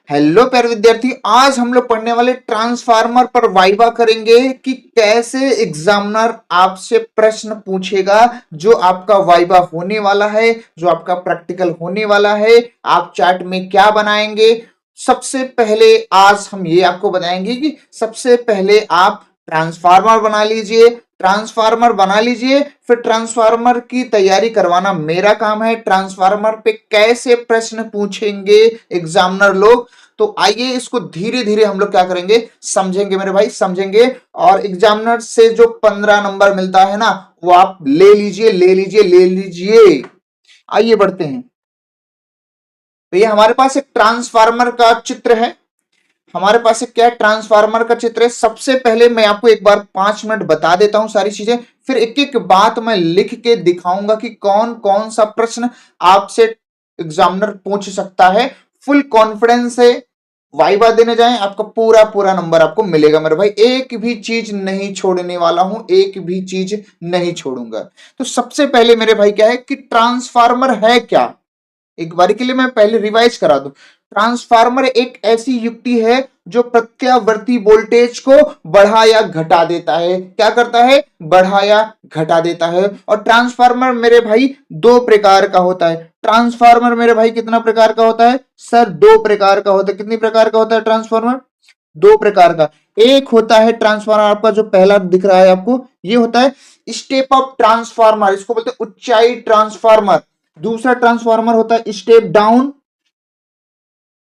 Hello प्यारे विद्यार्थी, आज हम लोग पढ़ने वाले ट्रांसफार्मर पर वाइवा करेंगे कि कैसे एग्जामिनर आपसे प्रश्न पूछेगा। जो आपका वाइवा होने वाला है, जो आपका प्रैक्टिकल होने वाला है, आप चार्ट में क्या बनाएंगे। सबसे पहले आज हम ये आपको बताएंगे कि सबसे पहले आप ट्रांसफार्मर बना लीजिए। ट्रांसफार्मर बना लीजिए, फिर ट्रांसफार्मर की तैयारी करवाना मेरा काम है। ट्रांसफार्मर पे कैसे प्रश्न पूछेंगे एग्जामिनर लोग, तो आइए इसको धीरे धीरे हम लोग क्या करेंगे, समझेंगे मेरे भाई, समझेंगे। और एग्जामिनर से जो 15 नंबर मिलता है ना, वो आप ले लीजिए, ले लीजिए, ले लीजिए। आइए बढ़ते हैं। तो ये हमारे पास एक ट्रांसफार्मर का चित्र है। हमारे पास एक क्या है, ट्रांसफार्मर का चित्र है। सबसे पहले मैं आपको एक बार 5 मिनट बता देता हूं सारी चीजें, फिर एक एक बात मैं लिख के दिखाऊंगा कि कौन कौन सा प्रश्न आपसे एग्जामिनर पूछ सकता है। फुल कॉन्फिडेंस से वाइवा देने जाएं, आपका पूरा पूरा नंबर आपको मिलेगा मेरे भाई। एक भी चीज नहीं छोड़ने वाला हूं, एक भी चीज नहीं छोड़ूंगा। तो सबसे पहले मेरे भाई क्या है कि ट्रांसफार्मर है क्या, एक बारी के लिए मैं पहले रिवाइज करा दूं। ट्रांसफार्मर एक ऐसी युक्ति है जो प्रत्यावर्ती वोल्टेज को बढ़ा या घटा देता है। क्या करता है, बढ़ा या घटा देता है। और ट्रांसफार्मर मेरे भाई दो प्रकार का होता है। ट्रांसफार्मर मेरे भाई कितना प्रकार का होता है सर, दो प्रकार का होता है। कितनी प्रकार का होता है ट्रांसफार्मर, दो प्रकार का। एक होता है ट्रांसफार्मर आपका जो पहला दिख रहा है आपको, ये होता है स्टेप अप ट्रांसफार्मर, इसको बोलते हैं ऊंचाई ट्रांसफार्मर। दूसरा ट्रांसफार्मर होता है स्टेप डाउन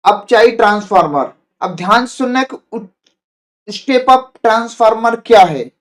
अपचाई ट्रांसफार्मर। अब ध्यान से सुनना कि स्टेप अप ट्रांसफार्मर क्या है,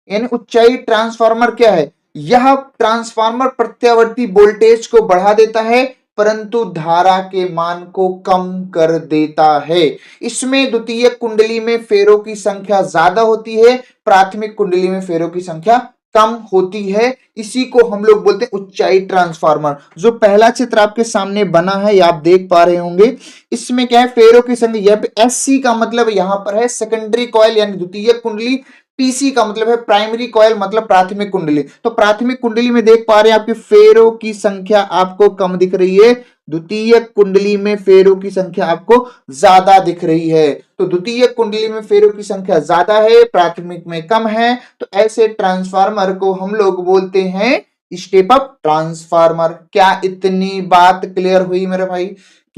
यानी ऊंचाई ट्रांसफार्मर क्या है। यह ट्रांसफार्मर प्रत्यावर्ती वोल्टेज को बढ़ा देता है परंतु धारा के मान को कम कर देता है। इसमें द्वितीयक कुंडली में फेरों की संख्या ज्यादा होती है, प्राथमिक कुंडली में फेरों की संख्या कम होती है। इसी को हम लोग बोलते हैं ऊंचाई ट्रांसफार्मर। जो पहला चित्र आपके सामने बना है, ये आप देख पा रहे होंगे। इसमें क्या है, फेरों की संख्या, यहाँ पे एससी का मतलब यहां पर है सेकेंडरी कॉइल यानी द्वितीयक कुंडली। पीसी का मतलब है प्राइमरी कॉइल मतलब प्राथमिक कुंडली। तो प्राथमिक कुंडली में देख पा रहे हैं आपके फेरों की संख्या आपको कम दिख रही है, द्वितीयक कुंडली में फेरों की संख्या आपको ज्यादा दिख रही है। तो द्वितीयक कुंडली में फेरों की संख्या ज्यादा है, प्राथमिक में कम है। तो ऐसे ट्रांसफार्मर को हम लोग बोलते हैं स्टेप अप ट्रांसफार्मर। क्या इतनी बात क्लियर हुई मेरे भाई,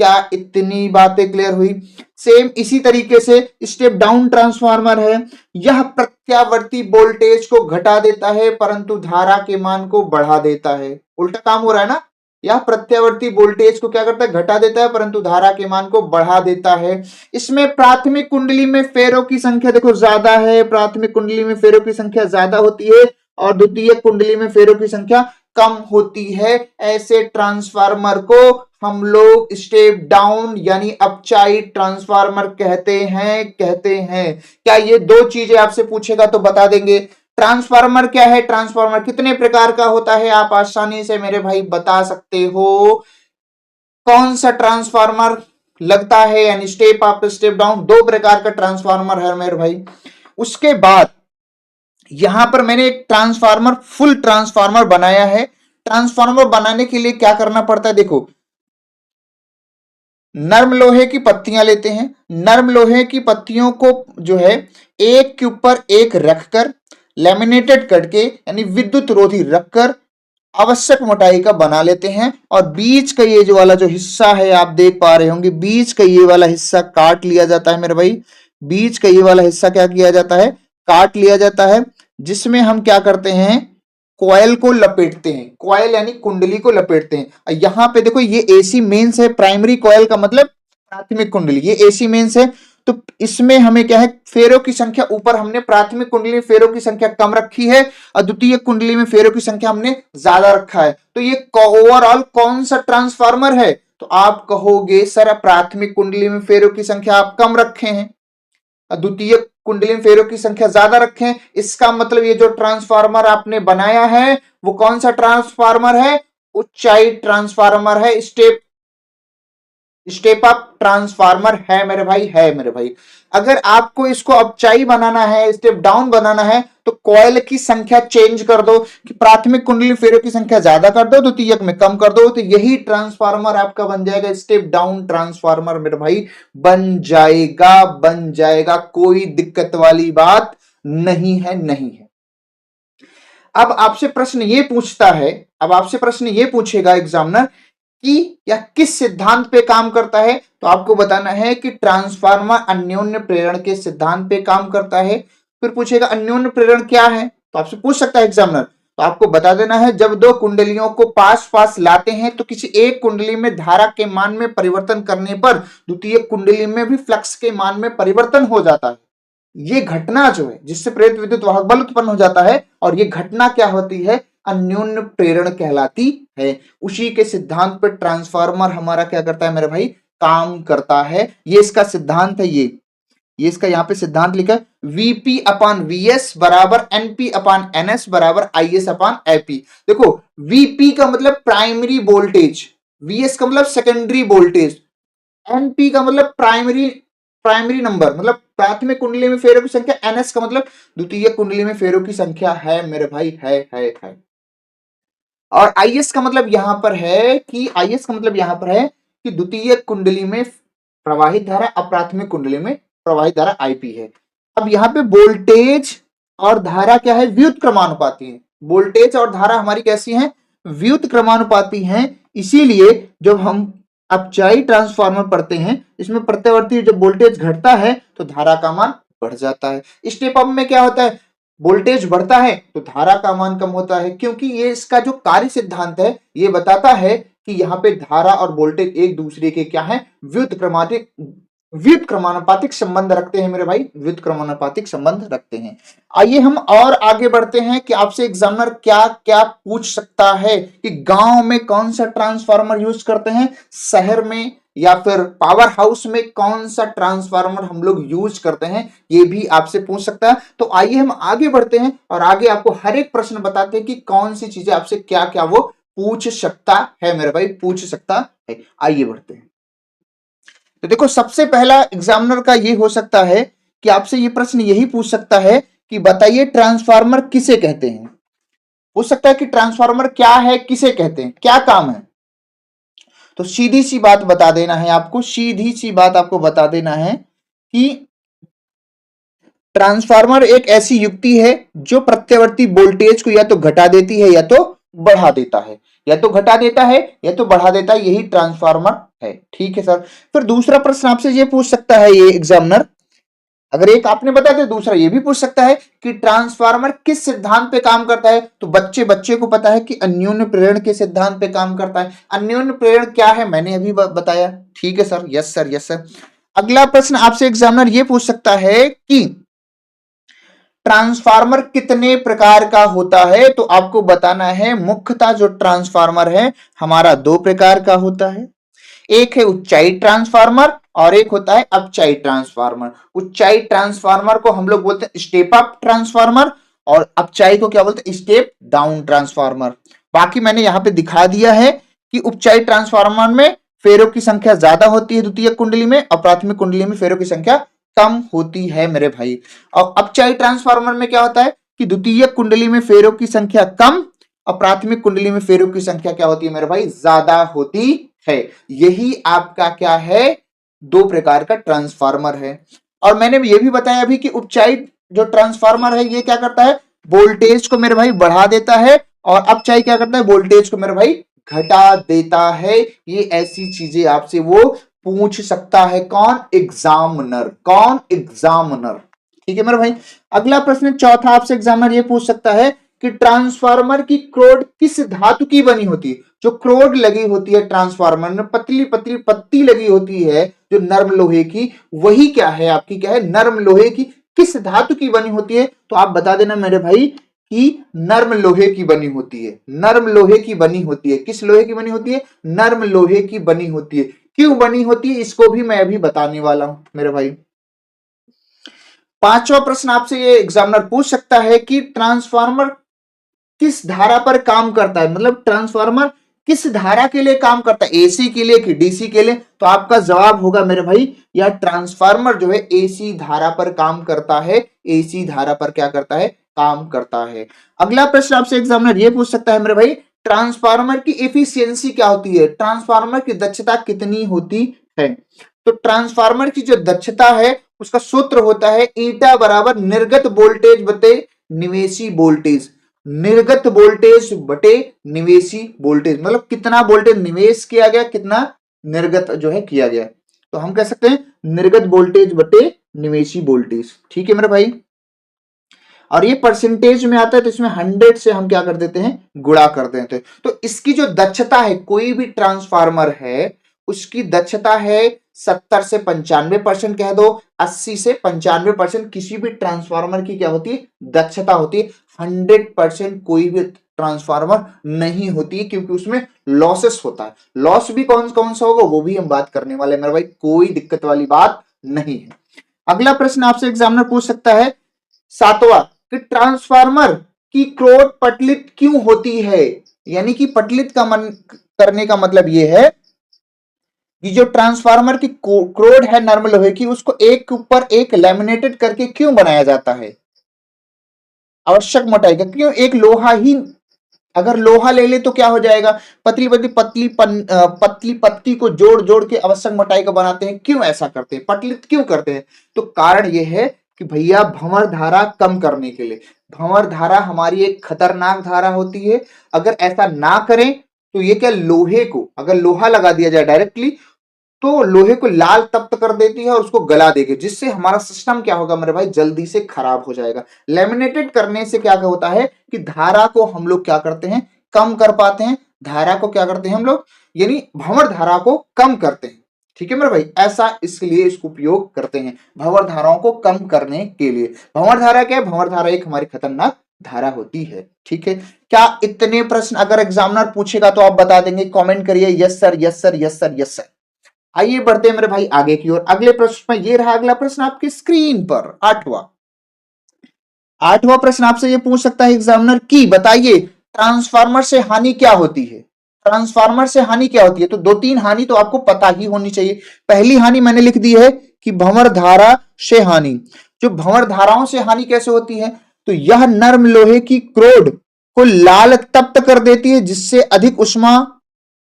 क्या इतनी बातें क्लियर हुई। सेम इसी तरीके से स्टेप डाउन ट्रांसफार्मर है। यह प्रत्यावर्ती वोल्टेज को घटा देता है परंतु धारा के मान को बढ़ा देता है। उल्टा काम हो रहा है ना, यह प्रत्यावर्ती वोल्टेज को क्या करता है, घटा देता है परंतु धारा के मान को बढ़ा देता है। इसमें प्राथमिक कुंडली में फेरों की संख्या देखो ज्यादा है, प्राथमिक कुंडली में फेरों की संख्या ज्यादा होती है और द्वितीय कुंडली में फेरों की संख्या कम होती है। ऐसे ट्रांसफार्मर को हम लोग स्टेप डाउन यानी अपचाई ट्रांसफार्मर कहते हैं। क्या ये दो चीजें आपसे पूछेगा तो बता देंगे। ट्रांसफार्मर क्या है, ट्रांसफार्मर कितने प्रकार का होता है, आप आसानी से मेरे भाई बता सकते हो। कौन सा ट्रांसफार्मर लगता है, यानी स्टेप अप स्टेप डाउन, दो प्रकार का ट्रांसफार्मर है मेरे भाई। उसके बाद यहां पर मैंने एक ट्रांसफार्मर, फुल ट्रांसफार्मर बनाया है। ट्रांसफार्मर बनाने के लिए क्या करना पड़ता है, देखो नर्म लोहे की पत्तियां लेते हैं। नर्म लोहे की पत्तियों को जो है एक के ऊपर एक रखकर लेमिनेटेड करके यानी विद्युत रोधी रखकर आवश्यक मोटाई का बना लेते हैं। और बीच का ये जो वाला जो हिस्सा है आप देख पा रहे होंगे, बीच का ये वाला हिस्सा काट लिया जाता है मेरे भाई। बीच का ये वाला हिस्सा क्या किया जाता है, काट लिया जाता है। जिसमें हम क्या करते हैं, कॉयल को लपेटते हैं, कॉयल यानी कुंडली को लपेटते हैं। यहां पे देखो ये एसी मेंस है, प्राइमरी कॉयल का मतलब प्राथमिक कुंडली, ये एसी मेंस है। तो इसमें हमें क्या है, फेरों की संख्या ऊपर हमने प्राथमिक कुंडली में फेरों की संख्या कम रखी है और द्वितीय कुंडली में फेरों की संख्या हमने ज्यादा रखा है। तो ये ओवरऑल कौन सा ट्रांसफार्मर है, तो आप कहोगे सर प्राथमिक कुंडली में फेरों की संख्या आप कम रखे हैं, द्वितीय कुंडली में फेरों की संख्या ज्यादा रखें। इसका मतलब ये जो ट्रांसफार्मर आपने बनाया है वो कौन सा ट्रांसफार्मर है, ऊंचाई ट्रांसफार्मर है, स्टेप अप ट्रांसफार्मर है मेरे भाई, है मेरे भाई। अगर आपको इसको अपचाई बनाना है, स्टेप डाउन बनाना है, तो कॉइल की संख्या चेंज कर दो कि प्राथमिक कुंडली फेरों की संख्या ज्यादा कर दो, द्वितीयक में कम कर दो, तो यही ट्रांसफार्मर आपका बन जाएगा, स्टेप डाउन ट्रांसफार्मर मेरे भाई बन जाएगा, कोई दिक्कत वाली बात नहीं है, नहीं है। अब आपसे प्रश्न ये पूछता है, अब आपसे प्रश्न ये पूछेगा एग्जामिनर कि या किस सिद्धांत पे काम करता है, तो आपको बताना है कि ट्रांसफार्मर अन्योन्य प्रेरण के सिद्धांत पे काम करता है। फिर पूछेगा अन्योन्य प्रेरण क्या है, तो आपसे पूछ सकता है एग्जामिनर, तो आपको बता देना है जब दो कुंडलियों को पास पास लाते हैं तो किसी एक कुंडली में धारा के मान में परिवर्तन करने पर द्वितीय कुंडली में भी फ्लक्स के मान में परिवर्तन हो जाता है। ये घटना जो है जिससे प्रेरित विद्युत वाहक बल उत्पन्न हो जाता है, और ये घटना क्या होती है, अन्योन्य प्रेरण कहलाती है। उसी के सिद्धांत पर ट्रांसफार्मर हमारा क्या करता है मेरे भाई, काम करता है। ये इसका सिद्धांत है, ये इसका यहाँ पे सिद्धांत लिखा है, वीपी अपान वीएस बराबर एनपी अपान एनएस बराबर आईएस अपान एपी। देखो वीपी का मतलब प्राइमरी वोल्टेज, वीएस का मतलब सेकेंडरी वोल्टेज, एनपी का मतलब प्राइमरी नंबर, मतलब प्राथमिक कुंडली में फेरों की संख्या, एनएस का मतलब द्वितीय कुंडली में फेरों की संख्या है मेरे भाई, है। और आईएस का मतलब यहां पर है कि आईएस का मतलब यहां पर है कि द्वितीय कुंडली में प्रवाहित धारा अप्राथमिक कुंडली में प्रवाहित धारा आईपी है। अब यहाँ पे वोल्टेज और धारा क्या है, व्युत क्रमानुपाती है। वोल्टेज और धारा हमारी कैसी है, व्युत क्रमानुपाती है। इसीलिए जब हम अपचाई ट्रांसफार्मर पढ़ते हैं, इसमें प्रत्यावर्ती जब वोल्टेज घटता है तो धारा का मान बढ़ जाता है। स्टेप अप में क्या होता है, वोल्टेज बढ़ता है तो धारा का मान कम होता है, क्योंकि ये इसका जो कार्य सिद्धांत है ये बताता है कि यहाँ पे धारा और वोल्टेज एक दूसरे के क्या है, व्युत क्रमानुपातिक संबंध रखते हैं मेरे भाई, व्युत क्रमानुपातिक संबंध रखते हैं। आइए हम और आगे बढ़ते हैं कि आपसे एग्जामिनर क्या क्या पूछ सकता है कि गांव में कौन सा ट्रांसफार्मर यूज करते हैं, शहर में या फिर पावर हाउस में कौन सा ट्रांसफार्मर हम लोग यूज करते हैं, ये भी आपसे पूछ सकता है। तो आइए हम आगे बढ़ते हैं और आगे आपको हर एक प्रश्न बताते हैं कि कौन सी चीजें आपसे क्या क्या वो पूछ सकता है मेरे भाई, पूछ सकता है। आइए बढ़ते हैं। तो देखो सबसे पहला एग्जामिनर का ये हो सकता है कि आपसे ये प्रश्न यही पूछ सकता है कि बताइए ट्रांसफार्मर किसे कहते हैं। पूछ सकता है कि ट्रांसफार्मर क्या है, किसे कहते हैं, क्या काम है। तो सीधी सी बात बता देना है आपको, सीधी सी बात आपको बता देना है कि ट्रांसफार्मर एक ऐसी युक्ति है जो प्रत्यावर्ती वोल्टेज को या तो घटा देती है या तो बढ़ा देता है, या तो घटा देता है या तो बढ़ा देता है, यही ट्रांसफार्मर है। ठीक है सर। फिर दूसरा प्रश्न आपसे ये पूछ सकता है ये एग्जामिनर, अगर एक आपने बता दिया दूसरा ये भी पूछ सकता है कि ट्रांसफार्मर किस सिद्धांत पे काम करता है। तो बच्चे को पता है कि अन्योन्य प्रेरण के सिद्धांत पे काम करता है। अन्योन्य प्रेरण क्या है मैंने अभी बताया। ठीक है sir, yes sir, yes sir. अगला प्रश्न आपसे एग्जामिनर ये पूछ सकता है कि ट्रांसफार्मर कितने प्रकार का होता है। तो आपको बताना है मुख्यतः जो ट्रांसफार्मर है हमारा दो प्रकार का होता है, एक है ऊंचाई ट्रांसफार्मर और एक होता है अपचाई ट्रांसफार्मर। ऊंचाई ट्रांसफार्मर को हम लोग बोलते हैं स्टेप अप ट्रांसफार्मर और अपचाई को क्या बोलते हैं, स्टेप डाउन ट्रांसफार्मर। बाकी मैंने यहां पे दिखा दिया है कि उपचाई ट्रांसफार्मर में फेरों की संख्या ज्यादा होती है द्वितीय कुंडली में, और प्राथमिक कुंडली में फेरों की संख्या कम होती है मेरे भाई। और अपचाई ट्रांसफार्मर में क्या होता है कि द्वितीय कुंडली में फेरों की संख्या कम और प्राथमिक कुंडली में फेरों की संख्या क्या होती है मेरे भाई, ज्यादा होती है। यही आपका क्या है, दो प्रकार का ट्रांसफार्मर है। और मैंने ये भी बताया अभी कि उपचाई जो ट्रांसफार्मर है ये क्या करता है, वोल्टेज को मेरे भाई बढ़ा देता है, और अपचाई क्या करता है, वोल्टेज को मेरे भाई घटा देता है। ये ऐसी चीजें आपसे वो पूछ सकता है, कौन, एग्जामिनर, कौन, एग्जामिनर। ठीक है मेरे भाई। अगला प्रश्न चौथा आपसे एग्जामिनर ये पूछ सकता है कि ट्रांसफार्मर की क्रोड किस धातु की बनी होती है। जो क्रोड लगी होती है ट्रांसफार्मर में, पतली पतली पत्ती लगी होती है जो नर्म लोहे की, वही क्या है आपकी, क्या है, नर्म लोहे की। किस धातु की बनी होती है, तो आप बता देना मेरे भाई कि नर्म लोहे की बनी होती है, नर्म लोहे की बनी होती है। किस लोहे की बनी होती है, नर्म लोहे की बनी होती है। क्यों बनी होती है इसको भी मैं अभी बताने वाला हूं मेरे भाई। पांचवा प्रश्न आपसे ये एग्जामिनर पूछ सकता है कि ट्रांसफार्मर किस धारा पर काम करता है, मतलब ट्रांसफार्मर किस धारा के लिए काम करता है, एसी के लिए कि डीसी के लिए। तो आपका जवाब होगा मेरे भाई, यह ट्रांसफार्मर जो है एसी धारा पर काम करता है, एसी धारा पर क्या करता है, काम करता है। अगला प्रश्न आपसे एग्जामिनर ये पूछ सकता है मेरे भाई, ट्रांसफार्मर की एफिशिएंसी क्या होती है, ट्रांसफार्मर की दक्षता कितनी होती है। तो ट्रांसफार्मर की जो दक्षता है उसका सूत्र होता है ईटा बराबर निर्गत वोल्टेज बटे निवेशी वोल्टेज। निर्गत वोल्टेज बटे निवेशी वोल्टेज मतलब कितना वोल्टेज निवेश किया गया, कितना निर्गत जो है किया गया। तो हम कह सकते हैं निर्गत वोल्टेज बटे निवेशी वोल्टेज। ठीक है मेरे भाई, और ये परसेंटेज में आता है तो इसमें 100 से हम क्या कर देते हैं, गुणा कर देते हैं। तो इसकी जो दक्षता है, कोई भी ट्रांसफार्मर है उसकी दक्षता है 70 से 95% कह दो, 80 से 95% किसी भी ट्रांसफार्मर की क्या होती है, दक्षता होती है। 100% कोई भी ट्रांसफार्मर नहीं होती है क्योंकि उसमें लॉसेस होता है। लॉस भी कौन कौन सा होगा वो भी हम बात करने वाले हैं मेरे भाई, कोई दिक्कत वाली बात नहीं है। अगला प्रश्न आपसे एग्जामिनर पूछ सकता है 7वां कि ट्रांसफार्मर की क्रोड पटलित क्यों होती है। यानी कि पटलित का मन करने का मतलब यह है कि जो ट्रांसफार्मर की क्रोड है नर्म लोहे की, उसको एक के ऊपर एक लैमिनेटेड करके क्यों बनाया जाता है, आवश्यक मोटाई का। क्यों, एक लोहा ही, अगर लोहा ले ले तो क्या हो जाएगा, पतली पतली पतली पत्ती को जोड़ जोड़ के आवश्यक मोटाई का बनाते हैं। क्यों ऐसा करते हैं, पटलित क्यों करते हैं, तो कारण यह है कि भैया भंवर धारा कम करने के लिए। भंवर धारा हमारी एक खतरनाक धारा होती है, अगर ऐसा ना करें तो ये क्या, लोहे को अगर लोहा लगा दिया जाए डायरेक्टली तो लोहे को लाल तप्त कर देती है और उसको गला देगी, जिससे हमारा सिस्टम क्या होगा मेरे भाई, जल्दी से खराब हो जाएगा। लेमिनेटेड करने से क्या होता है कि धारा को हम लोग क्या करते हैं, कम कर पाते हैं। धारा को क्या करते हैं हम लोग, यानी भंवर धारा को कम करते हैं। ठीक है मेरे भाई, ऐसा इसलिए इसको उपयोग करते हैं, भंवर धाराओं को कम करने के लिए। भंवर धारा क्या है, भंवर धारा एक हमारी खतरनाक धारा होती है। ठीक है, क्या इतने प्रश्न अगर एग्जामिनर पूछेगा तो आप बता देंगे, कमेंट करिए yes sir yes sir yes sir yes sir. आइए बढ़ते हैं मेरे भाई आगे की ओर। अगले प्रश्न में ये रहा अगला प्रश्न आपकी स्क्रीन पर, आठवां प्रश्न आपसे ये पूछ सकता है एग्जामिनर की बताइए ट्रांसफार्मर से हानि क्या होती है। ट्रांसफार्मर से हानि क्या होती है, तो दो तीन हानि तो आपको पता ही होनी चाहिए। पहली हानि मैंने लिख दी है कि भंवर धारा से हानि। जो भंवर धाराओं से हानि कैसे होती है, तो यह नर्म लोहे की क्रोड को लाल तप्त कर देती है जिससे अधिक उष्मा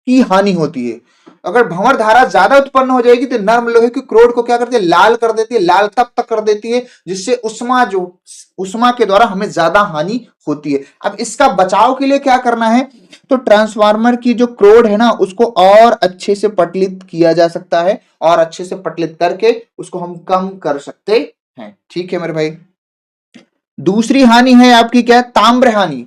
की हानि होती है। अगर भंवर धारा ज्यादा उत्पन्न हो जाएगी तो नर्म लोहे की क्रोड को क्या करती है, लाल कर देती है, लाल तप्त कर देती है, जिससे उष्मा के द्वारा हमें ज्यादा हानि होती है। अब इसका बचाव के लिए क्या करना है, तो ट्रांसफार्मर की जो क्रोड है ना उसको और अच्छे से पटलित किया जा सकता है, और अच्छे से पटलित करके उसको हम कम कर सकते हैं। ठीक है मेरे भाई, दूसरी हानि है आपकी क्या, ताम्र हानि।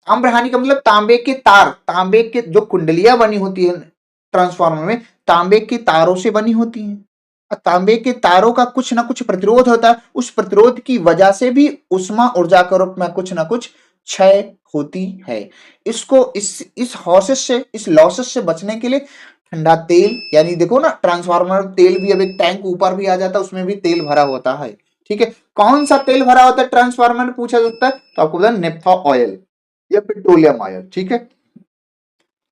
ताम्र हानि का मतलब तांबे के तार, तांबे के जो कुंडलियां बनी होती है ट्रांसफार्मर में, तांबे के तारों से बनी होती हैं। तांबे के तारों का कुछ ना कुछ प्रतिरोध होता है, उस प्रतिरोध की वजह से भी उष्मा ऊर्जा के रूप में कुछ ना कुछ क्षय होती है। इसको इस हॉसेस से, इस लॉसेस से बचने के लिए ठंडा तेल, यानी देखो ना ट्रांसफार्मर तेल भी अब एक टैंक ऊपर भी आ जाता है, उसमें भी तेल भरा होता है। ठीक है, कौन सा तेल भरा होता है ट्रांसफार्मर में पूछा जाता है, तो आपको बता नेफ्था ऑयल या पेट्रोलियम ऑयल। ठीक है,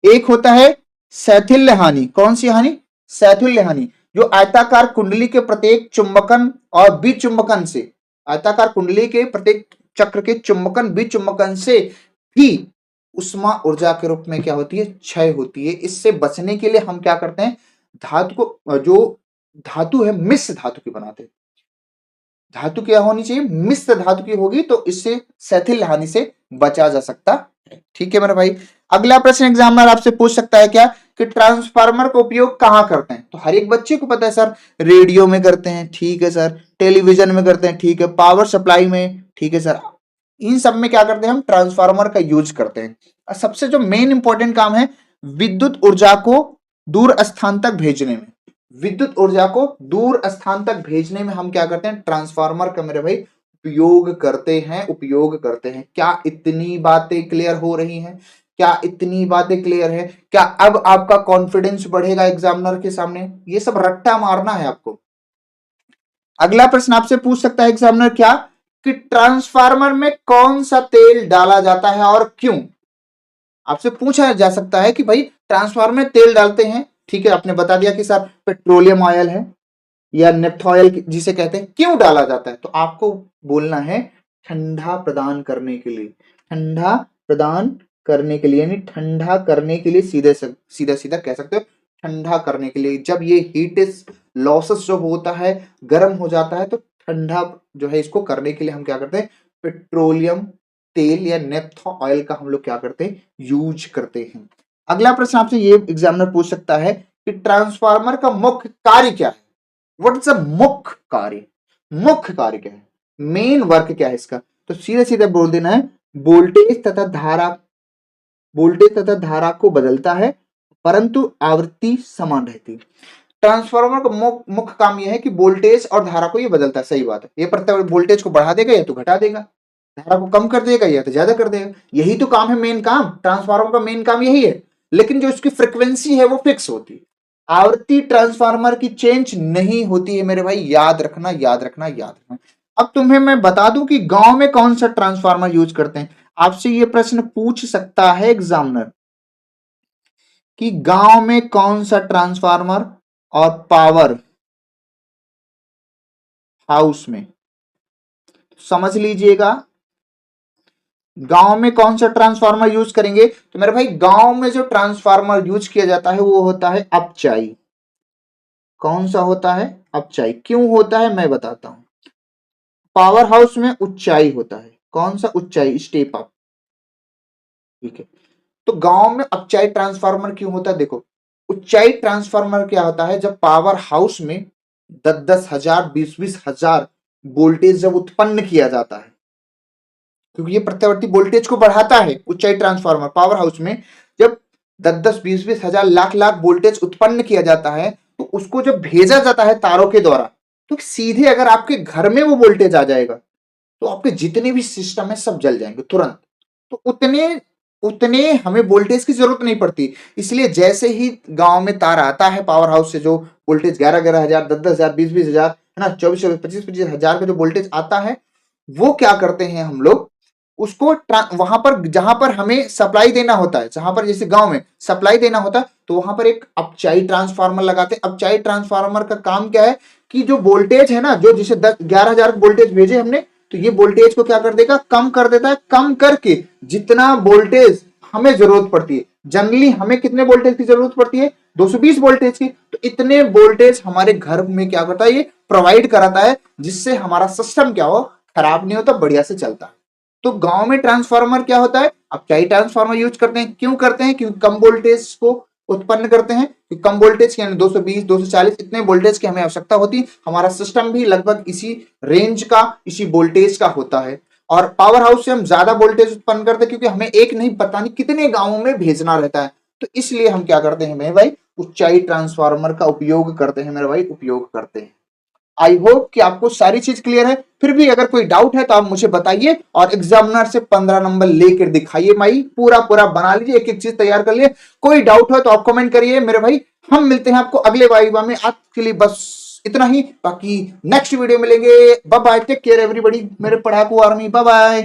एक होता है सैथिल्य हानि। कौन सी हानि, सैथिल्य हानि, जो आयताकार कुंडली के प्रत्येक चुंबकन और विचुंबकन से, आयताकार कुंडली के प्रत्येक चक्र के चुंबकन विचुंबकन से भी उष्मा ऊर्जा के रूप में क्या होती है, क्षय होती है। इससे बचने के लिए हम क्या करते हैं, धातु को, जो धातु है मिश्र धातु की बनाते हैं। धातु क्या होनी चाहिए, मिश्र धातु की होगी, तो इससे सैथिल्य हानि से बचा जा सकता है। ठीक है मेरे भाई, अगला प्रश्न एग्जामिनर आपसे पूछ सकता है क्या कि ट्रांसफार्मर का उपयोग कहां करते हैं, तो हर एक बच्चे को पता है सर, रेडियो में करते हैं, ठीक है सर, टेलीविजन में करते हैं, ठीक है, पावर सप्लाई में, ठीक है सर, इन सब में क्या करते हैं हम, ट्रांसफार्मर का यूज करते हैं। और सबसे जो मेन इंपॉर्टेंट काम है, विद्युत ऊर्जा को दूर स्थान तक भेजने में, विद्युत ऊर्जा को दूर स्थान तक भेजने में हम क्या करते हैं, ट्रांसफार्मर का मेरे भाई उपयोग करते हैं, उपयोग करते हैं। क्या इतनी बातें क्लियर हो रही हैं, क्या इतनी बातें क्लियर है, क्या अब आपका कॉन्फिडेंस बढ़ेगा एग्जामिनर के सामने, ये सब रट्टा मारना है आपको। अगला प्रश्न आपसे पूछ सकता है एग्जामिनर क्या कि ट्रांसफार्मर में कौन सा तेल डाला जाता है और क्यों। आपसे पूछा जा सकता है कि भाई ट्रांसफार्मर में तेल डालते हैं, ठीक है, आपने बता दिया कि सर पेट्रोलियम ऑयल है या नेफ्था ऑयल जिसे कहते हैं, क्यों डाला जाता है, तो आपको बोलना है ठंडा प्रदान करने के लिए, ठंडा प्रदान करने के लिए, यानी ठंडा करने के लिए, सीधा सीधा कह सकते हो ठंडा करने के लिए। जब ये हीट लॉसेस जो होता है, गर्म हो जाता है, तो ठंडा जो है इसको करने के लिए हम क्या करते हैं, पेट्रोलियम तेल या नेफ्था ऑयल का हम लोग क्या करते हैं, यूज करते हैं। अगला प्रश्न आपसे ये एग्जामिनर पूछ सकता है कि ट्रांसफार्मर का मुख्य कार्य क्या है। व्हाट इज द मुख्य कार्य, मुख्य कार्य क्या है, मेन वर्क क्या है इसका। तो सीधे सीधे बोल देना है वोल्टेज तथा धारा, वोल्टेज तथा धारा को बदलता है परंतु आवृत्ति समान रहती है। ट्रांसफार्मर का मुख्य काम यह है कि वोल्टेज और धारा को ये बदलता है, सही बात है, ये प्रत्येक वोल्टेज को बढ़ा देगा या तो घटा देगा, धारा को कम कर देगा या तो ज्यादा कर देगा, यही तो काम है, मेन काम ट्रांसफार्मर का मेन काम यही है। लेकिन जो इसकी फ्रीक्वेंसी है वो फिक्स होती है, आवृत्ति ट्रांसफार्मर की चेंज नहीं होती है मेरे भाई, याद रखना याद रखना याद रखना। अब तुम्हें मैं बता दूं कि गांव में कौन सा ट्रांसफार्मर यूज करते हैं, आपसे ये प्रश्न पूछ सकता है एग्जामिनर कि गांव में कौन सा ट्रांसफार्मर और पावर हाउस में, समझ लीजिएगा गांव में कौन सा ट्रांसफार्मर यूज करेंगे। तो मेरे भाई गांव में जो ट्रांसफार्मर यूज किया जाता है वो होता है अपचाई। कौन सा होता है, अपचाई। क्यों होता है मैं बताता हूं, पावर हाउस में ऊंचाई होता है, कौन सा ऊंचाई, स्टेप अप, ठीक है। तो गांव में अपचाई ट्रांसफार्मर क्यों होता है, देखो ऊंचाई ट्रांसफार्मर क्या होता है, जब पावर हाउस में 10,000 20,000 वोल्टेज जब उत्पन्न किया जाता है, क्योंकि ये प्रत्यावर्ती वोल्टेज को बढ़ाता है ऊंचाई ट्रांसफार्मर, पावर हाउस में जब 10,000 20,000 लाख वोल्टेज उत्पन्न किया जाता है, तो उसको जब भेजा जाता है तारों के द्वारा, तो सीधे अगर आपके घर में वो वोल्टेज आ जाएगा तो आपके जितने भी सिस्टम है सब जल जाएंगे तुरंत। तो उतने उतने हमें वोल्टेज की जरूरत नहीं पड़ती, इसलिए जैसे ही गांव में तार आता है पावर हाउस से, जो वोल्टेज 11,000 10,000 20,000 है ना, 24,000 25,000 का जो वोल्टेज आता है, वो क्या करते हैं हम लोग उसको वहां पर जहां पर हमें सप्लाई देना होता है, जहां पर जैसे गांव में सप्लाई देना होता है, तो वहां पर एक अपचाई ट्रांसफार्मर लगाते हैं। अपचाई ट्रांसफार्मर का काम क्या है कि जो वोल्टेज है ना, जो जिसे 11,000 वोल्टेज भेजे हमने, तो ये वोल्टेज को क्या कर देगा, कम कर देता है, कम करके जितना वोल्टेज हमें जरूरत पड़ती है, जनरली हमें कितने वोल्टेज की जरूरत पड़ती है, 220 वोल्टेज की, तो इतने वोल्टेज हमारे घर में क्या करता है, ये प्रोवाइड कराता है, जिससे हमारा सिस्टम क्या हो, खराब नहीं होता, बढ़िया से चलता है। तो गांव में ट्रांसफार्मर क्या होता है, अपचाई ट्रांसफार्मर यूज करते हैं। क्यों करते हैं, क्योंकि कम वोल्टेज को उत्पन्न करते हैं, क्योंकि कम वोल्टेज के 220 240 इतने वोल्टेज की हमें आवश्यकता होती, हमारा सिस्टम भी लगभग इसी रेंज का, इसी वोल्टेज का होता है। और पावर हाउस से हम ज्यादा वोल्टेज उत्पन्न करते हैं, क्योंकि हमें एक नहीं पता नहीं कितने गांवों में भेजना रहता है, तो इसलिए हम क्या करते हैं मेरे भाई, ऊंचाई ट्रांसफार्मर का उपयोग करते हैं मेरे भाई, उपयोग करते हैं। आई होप कि आपको सारी चीज क्लियर है। फिर भी अगर कोई डाउट है तो आप मुझे बताइए, और एग्जामिनर से 15 नंबर लेकर दिखाइए भाई, पूरा पूरा बना लीजिए, एक एक चीज तैयार कर लिए। कोई डाउट हो तो आप कमेंट करिए मेरे भाई, हम मिलते हैं आपको अगले वाइवा में। आज के लिए बस इतना ही, बाकी नेक्स्ट वीडियो मिलेंगे। Bye bye, take care everybody, मेरे पढ़ाकू आर्मी, बाय बाय।